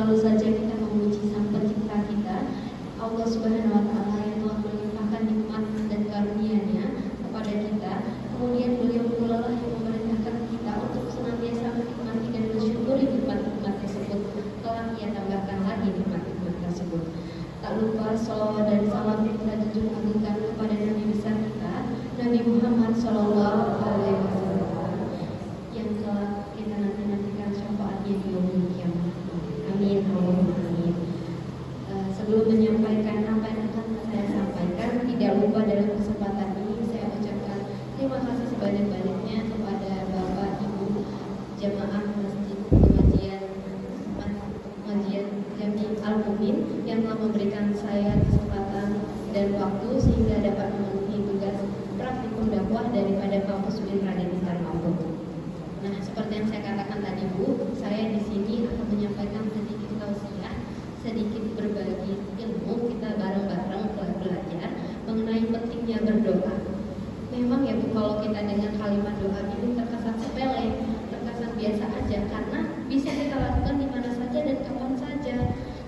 selalu saja kita memuji Sang Pencipta kita, Allah Subhanahu wa Ta'ala yang telah melimpahkan nikmat dan karunia-Nya kepada kita. Kemudian beliau pula lah yang memerintahkan kita untuk senantiasa menikmati dan mensyukuri nikmat-nikmat tersebut. Kelak Ia tambahkan lagi nikmat-nikmat tersebut. Tak lupa salawat dan salam kita junjung agungkan kepada Nabi besar kita, Nabi Muhammad Sallallahu Alaihi Wasallam, yang telah kita nantikan syafaatnya di yaumul kiamat. Amin, Allahumma amin. Sebelum menyampaikan apa yang akan saya sampaikan, tidak lupa dalam kesempatan ini saya ucapkan terima kasih sebanyak-banyaknya kepada Bapak Ibu jamaah Masjid Pengajian Jami Al-Mumin yang telah memberikan saya kesempatan dan waktu sehingga dapat memenuhi tugas praktikum dakwah daripada kampus UIN Raden Intan Mampu. Nah, seperti yang saya katakan tadi Bu, saya di sini akan menyampaikan sedikit tausiah, sedikit berbagi ilmu, kita bareng-bareng belajar mengenai pentingnya berdoa. Memang ya Bu, kalau kita dengar kalimat doa ini terkesan sepele, terkesan biasa aja karena bisa kita lakukan di mana saja dan kapan saja.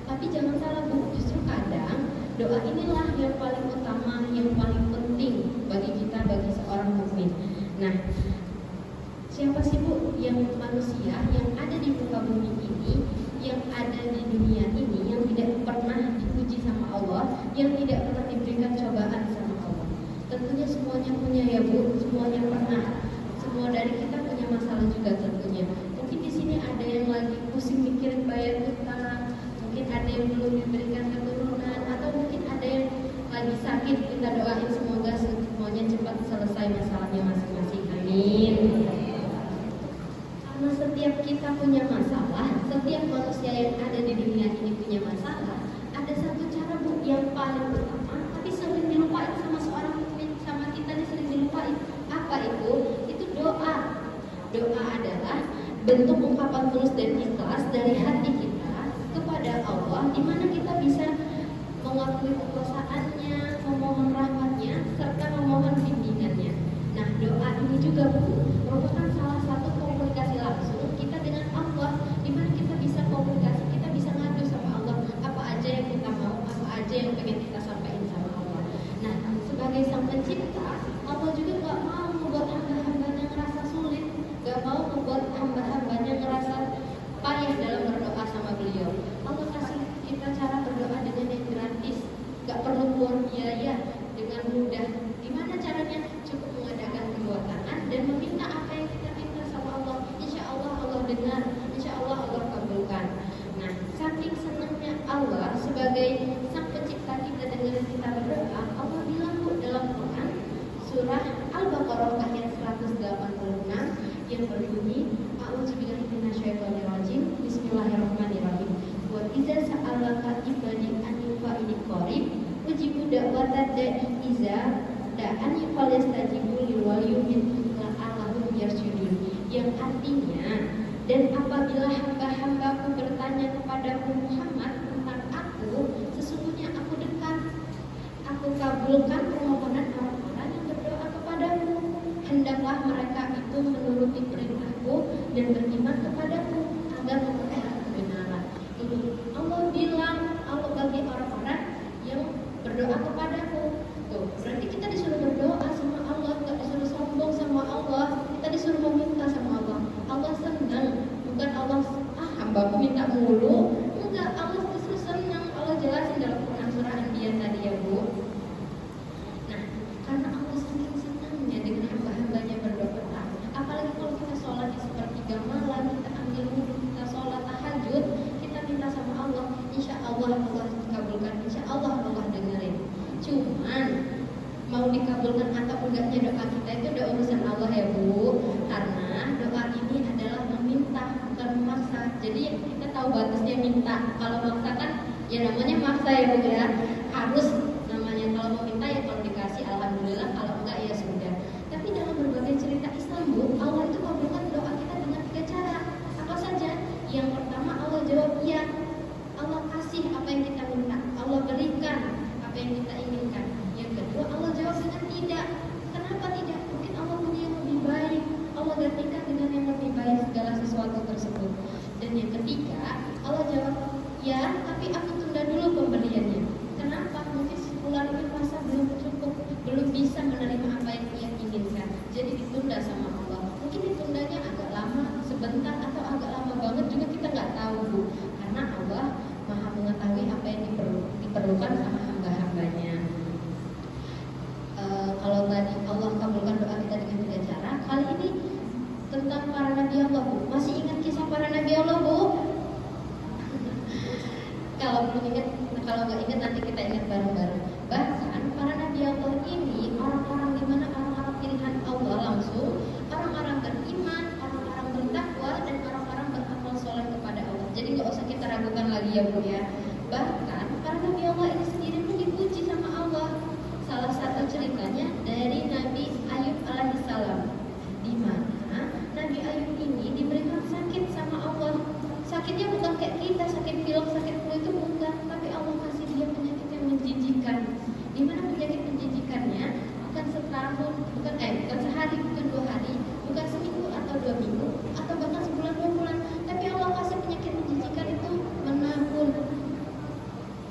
Tapi jangan salah Bu, justru kadang doa inilah yang paling utama, yang paling penting bagi kita, bagi seorang mukmin. Nah, siapa sih Bu yang manusia yang ada di muka bumi ini, yang ada di dunia ini, yang tidak pernah diuji sama Allah, yang tidak pernah diberikan cobaan sama Allah? Tentunya semuanya punya ya Bu, semuanya pernah. Semua dari kita punya masalah juga tentunya. Mungkin di sini ada yang lagi pusing mikirin bayar utang, mungkin ada yang belum diberikan keturunan, atau mungkin ada yang lagi sakit. Kita doain semoga semuanya cepat selesai masalahnya masing-masing. Amin. Karena setiap kita punya masalah, setiap manusia yang ada di dunia ini punya masalah. Ada satu cara Bu yang paling utama, tapi sering dilupain sama seorang mukmin, sama kita ini sering dilupain. Apa itu? Itu doa. Doa adalah bentuk ungkapan tulus dan ikhlas dari hati kita kepada Allah, di mana kita bisa mengakui kekuasaannya, memohon rahmatnya, serta memohon bimbingannya. Nah, doa ini juga Bu merupakan salah satu komunikasi langsung kita dengan Allah, di mana kita bisa komunikasi, kita bisa ngadu sama Allah apa aja yang kita mau, apa aja yang pengen kita sampaikan sama Allah. Nah, sebagai Sang Pencipta, Allah juga gak mau membuat hamba-hambanya ngerasa sulit, gak mau membuat hamba-hambanya ngerasa payah dalam berdoa sama beliau. Allah kasih kita cara berdoa dengan yang gratis, gak perlu keluar biaya, dengan mudah. Gimana caranya? Cukup mengadakan kedua tangan dan meminta apa yang kita minta sama Allah. Insya Allah Allah dengar, insya Allah Allah kabulkan. Nah, saking senangnya Allah sebagai Sang Pencipta kita dengan kita berdoa, Allah bilang Bu dalam Quran surah Al-Baqarah ayat 186 yang berbunyi, A'udzubillahi minasyaitonirrajim, Bismillahirrahmanirrahim. Wa idza sa'alaka ibadi anni fa inni qarib ujibu da'watad da'i iza da'ani falyastajibu li wal yu'minu la'allahum yarshudun. Yang artinya, dan apabila hamba-hambaku bertanya kepadaku Muhammad tentang aku, sesungguhnya aku dekat, aku kabulkan permohonan orang-orang yang berdoa kepadamu. Hendaklah mereka itu menuruti perintahku dan beriman kepadaku agar memperoleh kebenaran. Ini Allah bilang, Allah bagi orang-orang yang berdoa kepadaku. Tuh, berarti kita disuruh berdoa sama Allah, nggak disuruh sombong sama Allah. Kita disuruh meminta sama Allah. Allah senang, bukan Allah hambaku minta mulu. Enggak, Allah justru senang. Allah jelasin dalam Quran surah Anbiya tadi ya Bu. Nah, karena Allah saking senangnya dengan hamba-hambanya berdoa, apalagi kalau kita sholat di sepertiga malam, kita ambil wudhu, kita sholat tahajud, kita minta sama Allah, insya Allah Allah dikabulkan, insya Allah Allah dengerin. Cuman mau dikabulkan atau enggaknya doa kita itu udah urusan Allah ya Bu. Karena doa ini adalah meminta, bukan memaksa. Jadi kita tahu batasnya minta. Kalau maksa kan ya namanya maksa ya Bu ya. Harus namanya, kalau mau minta ya kalau dikasih alhamdulillah, kalau enggak ya sudah. Tapi dalam berbagai cerita Islam Bu, Allah itu kabulkan doa kita dengan 3 cara. Apa saja? Yang pertama Allah jawab iya. Allah kasih apa yang kita minta, Allah berikan apa yang kita inginkan. Yang kedua Allah jawab dengan tidak. Kenapa tidak? Mungkin Allah punya yang lebih baik, Allah gantikan dengan yang lebih baik segala sesuatu tersebut. Dan yang ketiga Allah jawab Ya, tapi aku tunda dulu pembeliannya. Kenapa? Mungkin si fulan ini masa belum cukup, belum bisa menerima apa yang ia inginkan. Jadi ditunda sama Allah. Mungkin ditundanya agak lama, sebentar atau agak lama banget juga kita nggak tahu, Bu. Karena Allah Maha mengetahui apa yang diperlukan sama hamba-hambanya. Kalau tadi Allah kabulkan doa kita dengan 3 cara, kali ini tentang para nabi Allah, Bu. Masih ingat kisah para nabi Allah, Bu? Kalau belum ingat, kalau nggak ingat nanti kita ingat bareng-bareng. Bahkan para nabi Allah ini orang-orang di mana orang-orang pilihan Allah langsung, orang-orang beriman, orang-orang bertakwa, dan orang-orang beramal soleh kepada Allah. Jadi nggak usah kita ragukan lagi ya, Bu ya. Bahkan para nabi Allah ini sendiri pun dipuji sama Allah. Salah satu ceritanya dari Nabi Ayub alaihissalam, di mana Nabi Ayub ini diberikan sakit sama Allah. Sakitnya bukan kayak kita, sakit pilek, sakit flu itu bukan, tapi Allah kasih dia penyakit yang menjijikan. Di mana penyakit menjijikannya bukan setahun, bukan sehari, bukan 2 hari, bukan seminggu atau 2 minggu, atau bahkan sebulan 2 bulan, tapi Allah kasih penyakit menjijikan itu menahun.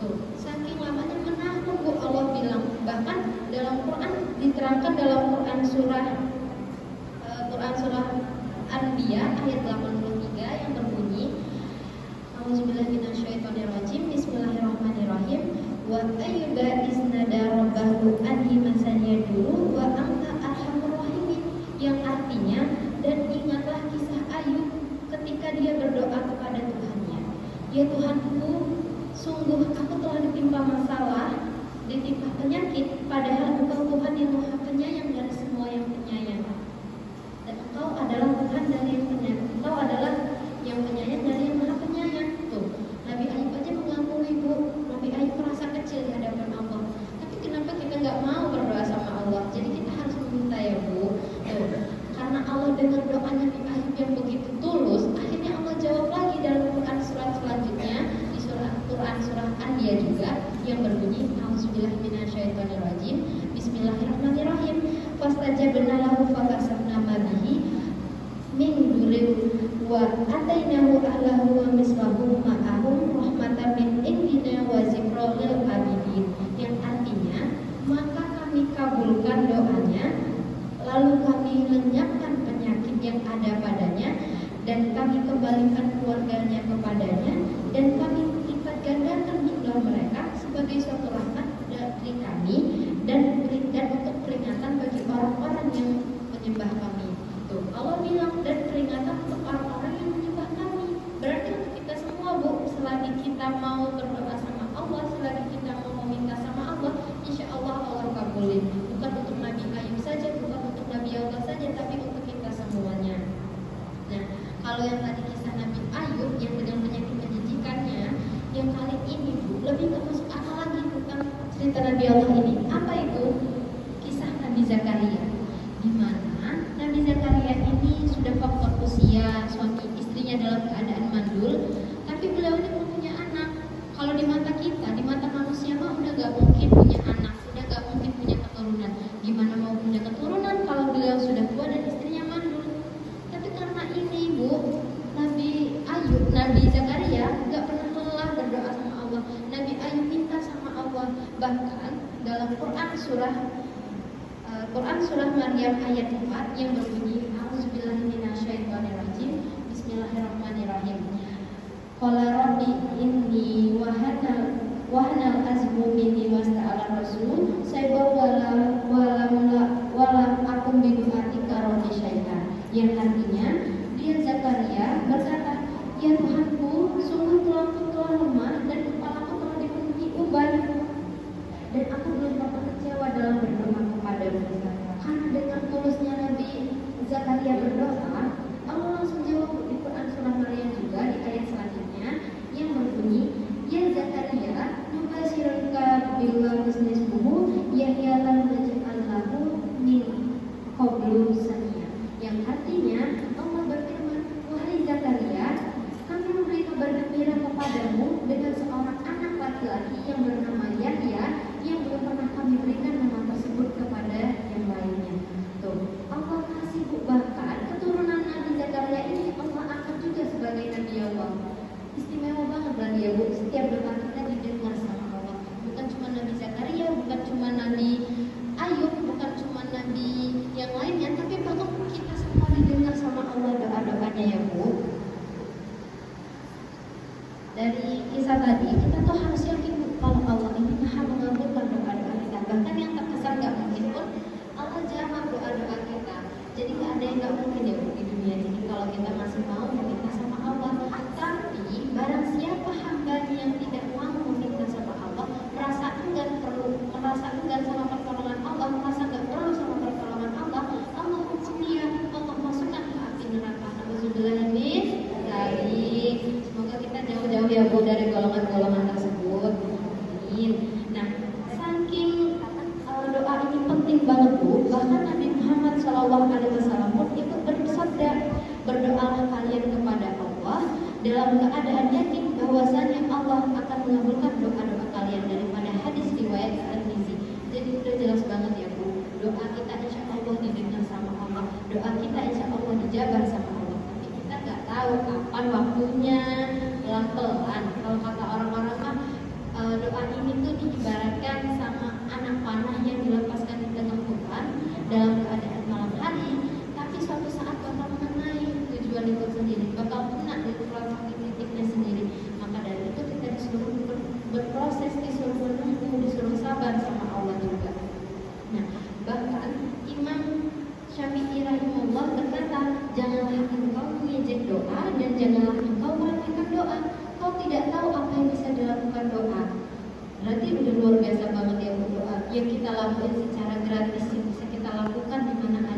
Tuh, saking lamanya menahun, Bu, Allah bilang. Bahkan dalam Quran diterangkan dalam Quran surah Anbiya ayat 83 yang berbunyi, Auzubillahiminasyaitonirrajim, Bismillahirrahmanirrahim. Wa ayyuba iznada rabbahu anni masaniya dulu wa anta arhamur rahimin. Yang artinya, dan ingatlah kisah Ayub ketika dia berdoa kepada Tuhannya. Ya Tuhanku, sungguh aku telah ditimpa masalah, ditimpa penyakit, padahal Engkau Tuhan yang Maha Penyayang dari semua yang penyayang. Dan Engkau adalah Tuhan dari yang penyayang. Engkau adalah yang penyayang dari yang Maha Penyayang. Tuh, Nabi Ayub aja mengakui, Bu. Nabi Ayub merasa kecil di hadapan Allah. Tapi kenapa kita nggak mau berdoa sama Allah? Jadi kita harus meminta ya, Bu. Tuh, karena Allah dengar doa Nabi Ayub yang begitu tulus, akhirnya Allah jawab lagi dalam Quran surat selanjutnya, di Quran surah Anbiya juga, yang berbunyi, Auzubillahiminasyaitonirrajim, Bismillahirrahmanirrahim. Fastajabna lahu fakasafna ma bihi min durin wa atainahu ahlahu wa mislahu ma'ahum rahmatan min indina wa zikra lil abidin. Yang artinya, maka kami kabulkan doanya, lalu kami lenyapkan penyakit yang ada padanya, dan kami kembalikan keluarganya kepadanya, dan kami lipat gandakan jumlah mereka sebagai suatu rahmat dari kami, dan untuk peringatan bagi orang-orang yang menyembah kami. Tuh, Allah bilang, dan peringatan untuk orang-orang yang menyembah kami. Berarti untuk kita semua, Bu, selagi kita mau berdoa sama Allah, selagi kita mau meminta sama Allah, insya Allah Allah kabulin. Bukan untuk Nabi Ayub saja, bukan untuk Nabi Allah saja, tapi untuk kita semuanya. Nah, kalau yang tadi kisah Nabi Ayub yang dengan penyakit menjijikannya, yang kali ini, Bu, lebih gak masuk akal lagi tentang cerita Nabi Allah ini. Apa itu? Kisah Nabi Zakaria, di mana Nabi Zakaria ini sudah faktor usia, suami istrinya dalam keadaan mandul, tapi beliau ini belum punya anak. Kalau di mata kita, di mata manusia mah udah gak mungkin punya anak, udah gak mungkin punya keturunan. Gimana mau punya keturunan kalau beliau sudah tua dan istrinya mandul? Tapi karena ini, Bu, Nabi Zakaria gak pernah lelah berdoa sama Allah. Nabi Ayub minta sama Allah. Bahkan dalam Quran surah Maryam ayat 4 yang berbunyi, Auzubillahiminasyaitonirrajim, Bismillahirrahmanirrahim. Qala rabbi inni wahanal azmu minni wasta'ala rasul sayba walam akum bidu'atika rabbi syaitan. Yang artinya, dia Zakaria berkata, ya Tuhanku, sungguh tulangku telah lemah dan kepalaku telah dipenuhi uban, dan aku belum pernah kecewa dalam berdoa kepadamu. Karena dengan tulusnya Nabi Zakaria berdoa, Allah langsung jawab di Quran surah Maryam juga di ayat selanjutnya yang berbunyi, ya Zakaria, nubasyiruka billah bisnismuhu Yahya lam naj'al lahu min qablu samia. Yang artinya, Allah berfirman, wahai Zakaria, kami memberi kabar gembira kepadamu dengan seorang anak laki-laki yang bernama Yahya, yang belum pernah kami berikan nama tersebut kepada yang lainnya. Tuh, Allah kasih, Bu. Bahkan keturunan Nabi Zakaria ini Allah angkat juga sebagai Nabi Allah. Istimewa banget lah dia, Bu. Dari kisah tadi kita tuh harus yakin kalau Allah ini maha mengabulkan doa-doa kita. Bahkan yang terkesan gak mungkin pun Allah jawab doa-doa kita. Jadi gak ada yang gak mungkin ya di dunia ini kalau kita masih mau meminta sama Allah. Tapi barang siapa hambanya yang tidak mau meminta sama Allah, merasa enggan sama pertolongan Allah, merasa gak perlu sama pertolongan Allah, Allah hukum dia, Allah masukkan ke api neraka. Alhamdulillah ini dari semoga kita jauh-jauh ya Bu dari golongan-golongan tersebut. Amin. Nah, saking doa ini penting banget Bu, bahkan Nabi Muhammad SAW pun ikut bersabda, berdoalah kalian kepada Allah dalam keadaan yakin bahwasanya Allah akan mengabulkan doa-doa kalian, daripada hadis riwayat Tirmizi. Jadi udah jelas banget ya Bu, doa kita insya Allah didengar sama Allah, doa kita insya Allah dijabar sama Allah. Tapi kita nggak tahu kapan waktunya, pelan-pelan. Kalau kata orang-orang mah doa ini tuh diibaratkan sama anak panah yang dilepaskan di tengah hutan dalam keadaan malam hari, tapi suatu saat bakal mengenai tujuan itu sendiri, bakal kena di titik-titiknya sendiri. Maka dari itu kita disuruh berproses, disuruh menunggu, disuruh sabar sama Allah juga. Nah, bahkan Imam Syafi'i rahimahullah berkata, janganlah engkau mengejek doa dan janganlah engkau meremehkan doa. Kau tidak tahu apa yang bisa dilakukan doa. Berarti udah luar biasa banget ya Bu, doa yang kita lakukan secara gratis yang bisa kita lakukan di mana